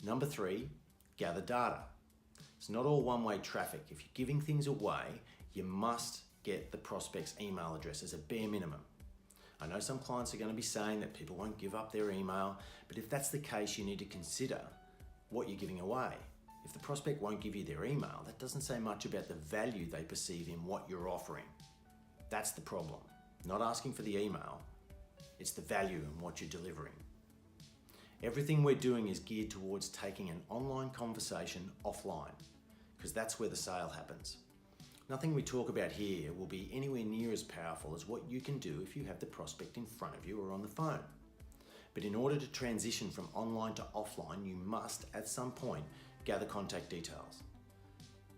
Number 3, gather data. It's not all one-way traffic. If you're giving things away, you must get the prospect's email address as a bare minimum. I know some clients are going to be saying that people won't give up their email, but if that's the case, you need to consider what you're giving away. If the prospect won't give you their email, that doesn't say much about the value they perceive in what you're offering. That's the problem. Not asking for the email, it's the value in what you're delivering. Everything we're doing is geared towards taking an online conversation offline, because that's where the sale happens. Nothing we talk about here will be anywhere near as powerful as what you can do if you have the prospect in front of you or on the phone. But in order to transition from online to offline, you must, at some point, gather contact details.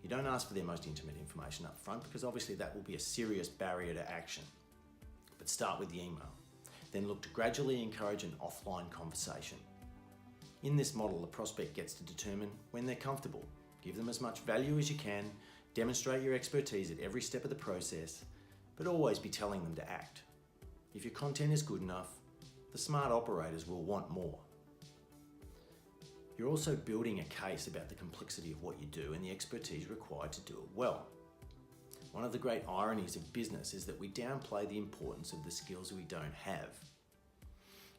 You don't ask for their most intimate information up front because obviously that will be a serious barrier to action. But start with the email. Then look to gradually encourage an offline conversation. In this model, the prospect gets to determine when they're comfortable. Give them as much value as you can, demonstrate your expertise at every step of the process, but always be telling them to act. If your content is good enough, the smart operators will want more. You're also building a case about the complexity of what you do and the expertise required to do it well. One of the great ironies of business is that we downplay the importance of the skills we don't have.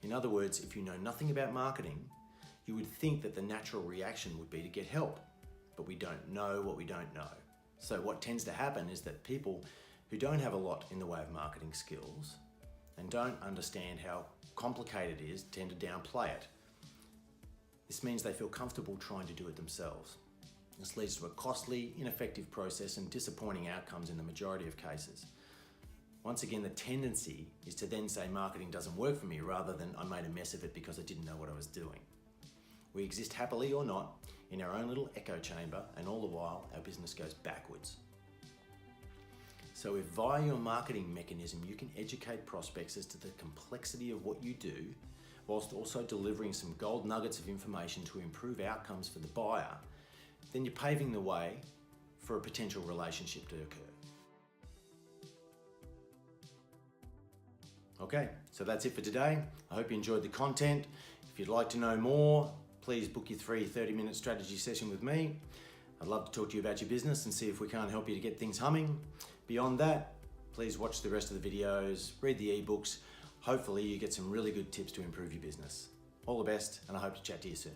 In other words, if you know nothing about marketing, you would think that the natural reaction would be to get help, but we don't know what we don't know. So what tends to happen is that people who don't have a lot in the way of marketing skills and don't understand how complicated it is tend to downplay it. This means they feel comfortable trying to do it themselves. This leads to a costly, ineffective process and disappointing outcomes in the majority of cases. Once again, the tendency is to then say marketing doesn't work for me rather than I made a mess of it because I didn't know what I was doing. We exist happily or not in our own little echo chamber, and all the while our business goes backwards. So if via your marketing mechanism you can educate prospects as to the complexity of what you do, whilst also delivering some gold nuggets of information to improve outcomes for the buyer, then you're paving the way for a potential relationship to occur. Okay, so that's it for today. I hope you enjoyed the content. If you'd like to know more, please book your free 30-minute strategy session with me. I'd love to talk to you about your business and see if we can't help you to get things humming. Beyond that, please watch the rest of the videos, read the ebooks. Hopefully you get some really good tips to improve your business. All the best, and I hope to chat to you soon.